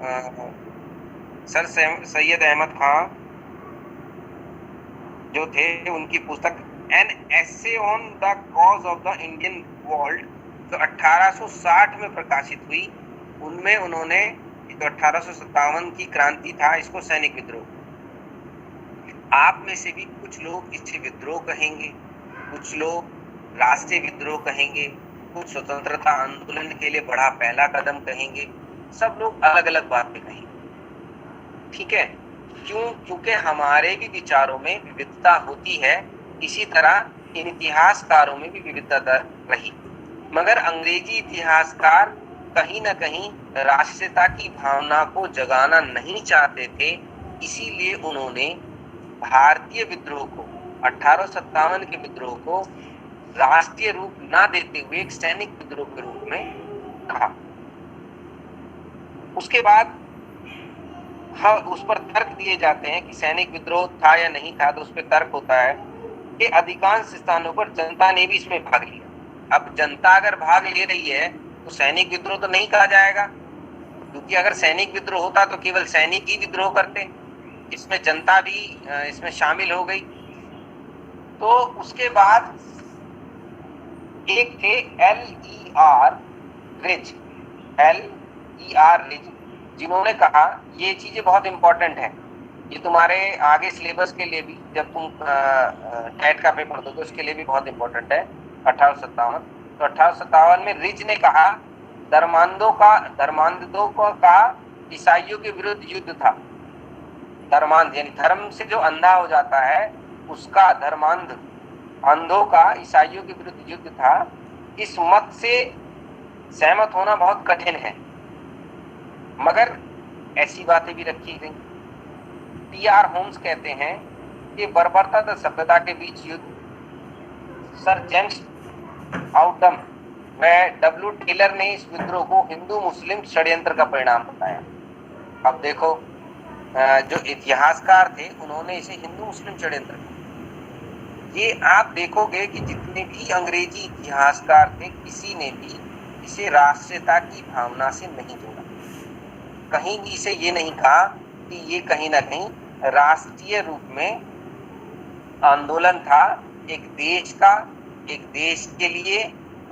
Sir Syed Ahmad खां जो थे, उनकी पुस्तक an essay on the cause of the Indian world जो 1860 में प्रकाशित हुई, उनमें उन्होंने जो 1857 की क्रांति था इसको सैनिक विद्रोह, आप में से भी कुछ लोग इसे विद्रोह कहेंगे, कुछ लोग राष्ट्रीय विद्रोह कहेंगे, कुछ स्वतंत्रता आंदोलन के लिए बड़ा पहला कदम कहेंगे, सब लोग अलग अलग बातें कहेंगे। ठीक है, क्यों? क्योंकि हमारे भी विचारों में विविधता होती है, इसी तरह इन इतिहासकारों में भी विविधता रही, मगर अंग्रेजी इतिहासकार कहीं ना कहीं राष्ट्रीयता की भावना को जगाना नहीं चाहते थे, इसीलिए उन्होंने भारतीय विद्रोह को, 1857 के विद्रोह को राष्ट्रीय रूप ना देते हुए एक सैनिक विद्रोह के रूप में कहा। उसके बाद हाँ, उस पर तर्क दिए जाते हैं कि सैनिक विद्रोह था या नहीं था, तो उस पर तर्क होता है कि अधिकांश स्थानों पर जनता ने भी इसमें भाग लिया। अब जनता अगर भाग ले रही है तो सैनिक विद्रोह तो नहीं कहा जाएगा, क्योंकि अगर सैनिक विद्रोह होता तो केवल सैनिक ही विद्रोह करते, इसमें जनता भी इसमें शामिल हो गई। तो उसके बाद एक थे L.E.R. Ridge, L.E.R. रिज, जिन्होंने कहा ये चीजें बहुत इंपॉर्टेंट है, ये तुम्हारे आगे सिलेबस के लिए भी, जब तुम टेट का पेपर दोगे उसके लिए भी बहुत इंपॉर्टेंट है 1857। तो 1857 में रिज ने कहा धर्मांधों का ईसाइयों के विरुद्ध युद्ध था। धर्मांध यानी धर्म से जो अंधा हो जाता है उसका, धर्मांध अंधों का ईसाइयों के विरुद्ध युद्ध था। इस मत से सहमत होना बहुत कठिन है, मगर ऐसी बातें भी रखी गई। T.R. होम्स कहते हैं कि बर्बरता तथा सभ्यता के बीच युद्ध सर जेम्स आउटम व W. टेलर ने इस विद्रोह को हिंदू मुस्लिम षड्यंत्र का परिणाम बताया। अब देखो, जो इतिहासकार थे उन्होंने इसे हिंदू मुस्लिम षड्यंत्र, ये आप देखोगे कि जितने भी अंग्रेजी इतिहासकार थे किसी ने भी इसे राष्ट्रीयता की भावना से नहीं जोड़ा, कहीं भी इसे ये नहीं कहा कि ये कहीं ना कहीं राष्ट्रीय रूप में आंदोलन था, एक देश का, एक देश के लिए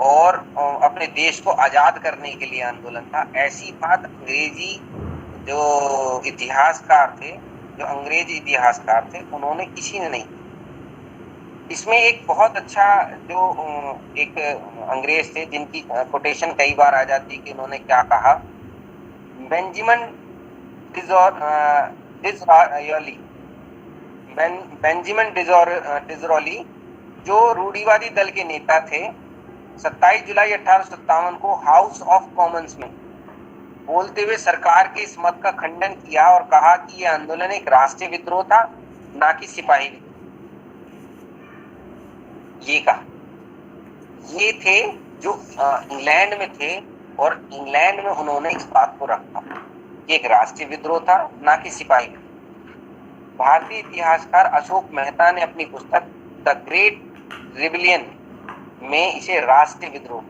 और अपने देश को आजाद करने के लिए आंदोलन था। ऐसी बात अंग्रेजी जो इतिहासकार थे, जो अंग्रेजी इतिहासकार थे, उन्होंने किसी ने नहीं। इसमें एक बहुत अच्छा जो एक अंग्रेज थे जिनकी कोटेशन कई बार आ जाती है कि उन्होंने क्या कहा, बेंजामिन डिज़रायली जो रूढ़िवादी दल के नेता थे, 27 जुलाई 1857 को हाउस ऑफ कॉमन्स में बोलते हुए सरकार के इस मत का खंडन किया और कहा कि यह आंदोलन एक राष्ट्रीय विद्रोह था, ना कि सिपाही विद्रोह। ये कहा, ये थे जो इंग्लैंड में थे और इंग्लैंड में उन्होंने इस बात को रखा कि एक राष्ट्रीय विद्रोह था, ना कि सिपाही विद्रोह। भारतीय इतिहासकार अशोक मेहता ने अपनी पुस्तक द ग्रेट रिबेलियन में इसे राष्ट्रीय विद्रोह,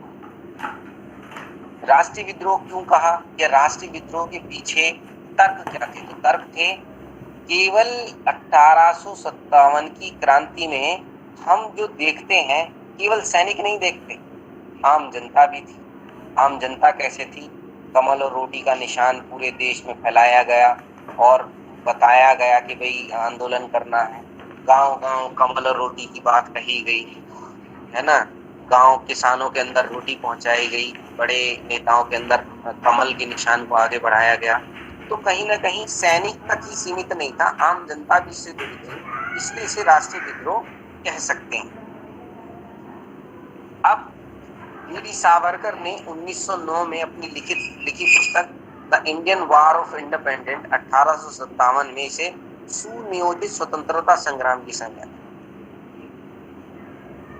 राष्ट्रीय विद्रोह क्यों कहा, या राष्ट्रीय विद्रोह के पीछे तर्क क्या थे? तो तर्क थे केवल 1857 की क्रांति में हम जो देखते हैं केवल सैनिक नहीं देखते, आम जनता भी थी। आम जनता कैसे थी? कमल और रोटी का निशान पूरे देश में फैलाया गया और बताया गया कि भाई आंदोलन करना है। गांव गांव कमल और रोटी की बात कही गई है ना, गांव किसानों के अंदर रोटी पहुंचाई गई, बड़े नेताओं के अंदर कमल के निशान को आगे बढ़ाया गया। तो कहीं ना कहीं सैनिक तक ही सीमित नहीं था, आम जनता भी इससे जुड़ी थी, इसलिए इसे राष्ट्रीय विद्रोह कह सकते हैं। अब वीडी सावरकर ने 1909 में अपनी लिखी पुस्तक the Indian war of independence 1857 में इसे सुनियोजित स्वतंत्रता संग्राम की संज्ञा।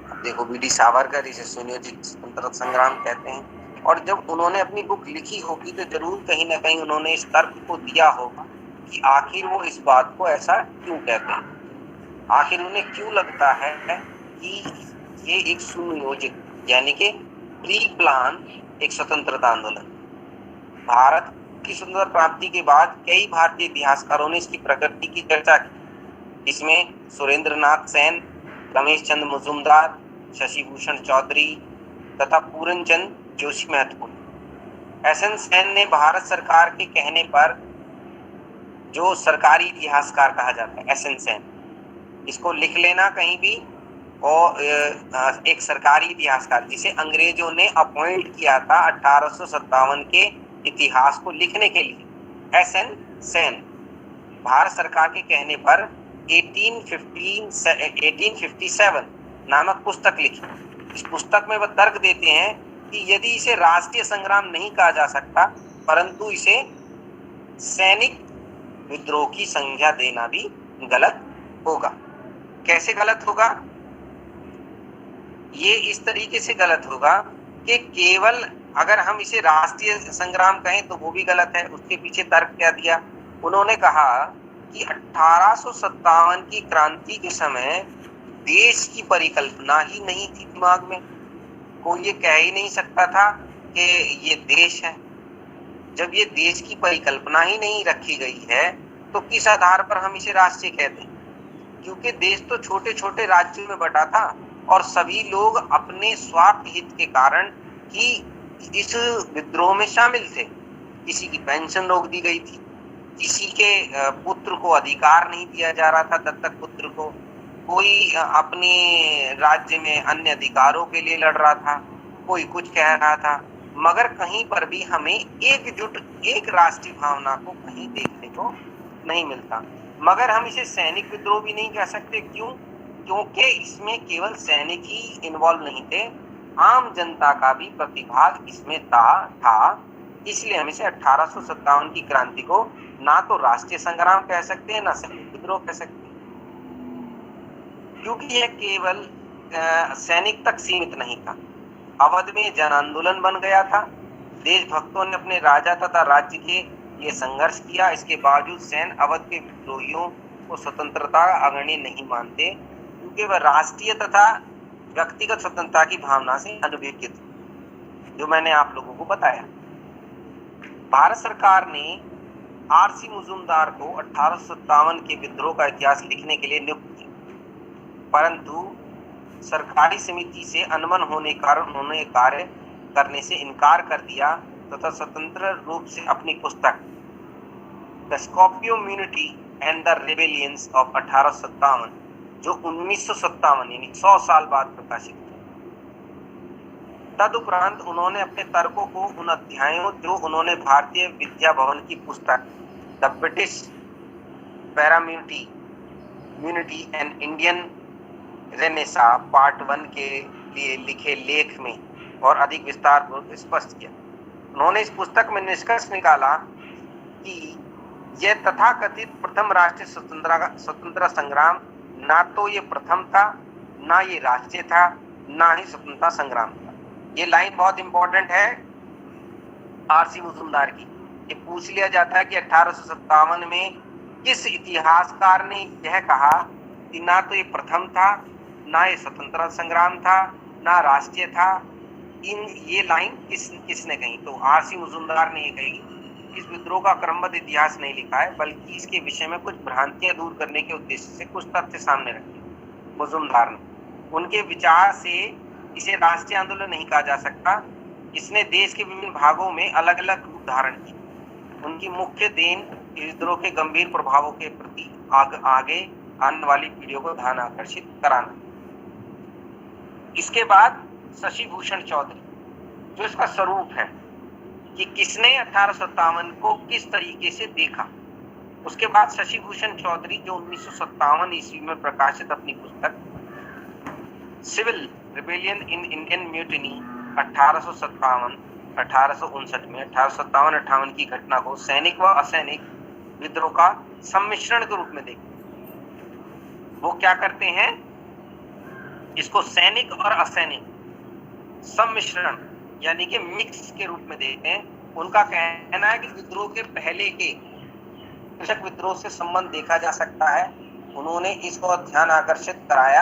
अब देखो, वीडी सावरकर इसे सुनियोजित स्वतंत्रता संग्राम कहते हैं, और जब उन्होंने अपनी बुक लिखी होगी तो जरूर कहीं ना कहीं उन्होंने इस तर्क को दिया होगा कि आखिर वो इस बात को ऐसा क्यों कहते हैं, आखिर उन्हें क्यों लगता है कि ये एक सुनियोजित यानी कि प्री प्लान एक स्वतंत्रता आंदोलन। भारत की स्वतंत्रता प्राप्ति के बाद कई भारतीय इतिहासकारों ने इसकी प्रकृति की चर्चा की। इसमें सुरेंद्र नाथ सेन, रमेश चंद्र मजूमदार, शशि भूषण चौधरी तथा पूरन चंद जोशी महत्वपूर्ण। एसएन सेन ने भारत सरकार के कहने पर, जो सरकारी इतिहासकार कहा जाता है एसएन सेन, इसको लिख लेना कहीं भी, और एक सरकारी इतिहासकार जिसे अंग्रेजों ने अपॉइंट किया था 1857 के इतिहास को लिखने के लिए, एसएन सेन भारत सरकार के कहने पर 1857 नामक पुस्तक लिखी। इस पुस्तक में वह तर्क देते हैं कि यदि इसे राष्ट्रीय संग्राम नहीं कहा जा सकता, परंतु इसे सैनिक विद्रोह की संज्ञा देना भी गलत होगा। कैसे गलत होगा? ये इस तरीके से गलत होगा कि केवल अगर हम इसे राष्ट्रीय संग्राम कहें तो वो भी गलत है। उसके पीछे तर्क क्या दिया? उन्होंने कहा कि 1857 की क्रांति के समय देश की परिकल्पना ही नहीं थी दिमाग में। कोई ये कह ही नहीं सकता था कि ये देश है। जब ये देश की परिकल्पना ही नहीं रखी गई है तो किस आधार पर हम इसे राष्ट्रीय कहते हैं? क्योंकि देश तो छोटे छोटे राज्यों में बटा था और सभी लोग अपने स्वार्थ हित के कारण ही इस विद्रोह में शामिल थे। किसी की पेंशन रोक दी गई थी, किसी के पुत्र को अधिकार नहीं दिया जा रहा था, दत्तक पुत्र को, कोई अपने राज्य में अन्य अधिकारों के लिए लड़ रहा था, कोई कुछ कह रहा था, मगर कहीं पर भी हमें एकजुट एक राष्ट्रीय भावना को कहीं देखने को नहीं मिलता। मगर हम इसे सैनिक विद्रोह भी नहीं कह सकते। क्यों? क्योंकि इसमें केवल सैनिक ही इन्वॉल्व नहीं थे, आम जनता का भी प्रतिभाग इसमें था। इसलिए हम इसे 1857 की क्रांति को ना तो राष्ट्रीय संग्राम कह सकते हैं, ना सैनिक विद्रोह कह सकते हैं, क्योंकि यह केवल सैनिक तक सीमित नहीं था। अवध में जन आंदोलन बन गया था। देशभक्तों ने अपने राजा तथा राज्य के लिए संघर्ष किया। इसके बावजूद सैन अवध के विद्रोहियों को स्वतंत्रता अग्रणी नहीं मानते, क्योंकि वह राष्ट्रीय तथा व्यक्तिगत स्वतंत्रता की भावना से अनभिज्ञ थे, जो मैंने आप लोगों को बताया। भारत सरकार ने आरसी मुजुमदार को 1857 के विद्रोह का इतिहास लिखने के लिए नियुक्त किया, परंतु सरकारी समिति से अनमन होने के कारण उन्होंने कार्य करने से इनकार कर दिया तथा स्वतंत्र रूप से अपनी पुस्तक the sepoy mutiny and the rebellions of 1857, जो 1957 यानी 100 साल बाद प्रकाशित हुई। तदुपरांत उन्होंने अपने तर्कों को उन अध्यायों जो उन्होंने भारतीय विद्या भवन की पुस्तक the British paramountcy and Indian renaissance part 1 के लिए लिखे लेख में और अधिक विस्तार पूर्वक स्पष्ट किया। उन्होंने इस पुस्तक में निष्कर्ष निकाला कि यह तथाकथित प्रथम राष्ट्रीय स्वतंत्रता संग्राम ना तो ये प्रथम था, ना ये राष्ट्रीय था, ना ही स्वतंत्रता संग्राम था। ये लाइन बहुत इंपॉर्टेंट है आरसी मुजुमदार की। ये पूछ लिया जाता है कि 1857 में किस इतिहासकार ने यह कहा कि ना तो ये प्रथम था, ना ये स्वतंत्रता संग्राम था, ना राष्ट्रीय था। ये लाइन किसने कही? तो आरसी मुजुमदार ने ये कही। इस विद्रोह का क्रमबद्ध इतिहास नहीं लिखा है, बल्कि इसके विषय में कुछ भ्रांतियां दूर करने के उद्देश्य से कुछ तथ्य सामने रखे मुजुमदार ने। उनके विचार से इसे राष्ट्रीय आंदोलन नहीं कहा जा सकता। इसने देश के विभिन्न भागों में अलग अलग रूप धारण किए। उनकी मुख्य देन विद्रोह के गंभीर प्रभावों के प्रति आगे आने वाली पीढ़ियों को ध्यान आकर्षित कराना। इसके बाद शशि भूषण चौधरी, जो इसका स्वरूप है कि किसने 1857 को किस तरीके से देखा। उसके बाद शशि भूषण चौधरी, जो 1957 ईस्वी में प्रकाशित अपनी पुस्तक civil rebellion in Indian mutiny 1857-1859 में 1857-58 की घटना को सैनिक व असैनिक विद्रोह का सम्मिश्रण के रूप में देखते। वो क्या करते हैं? इसको सैनिक और असैनिक सम्मिश्रण यानी कि मिक्स के रूप में देखते हैं। उनका कहना है कि विद्रोह के पहले के कृषक विद्रोह से संबंध देखा जा सकता है। उन्होंने इसको ध्यान आकर्षित कराया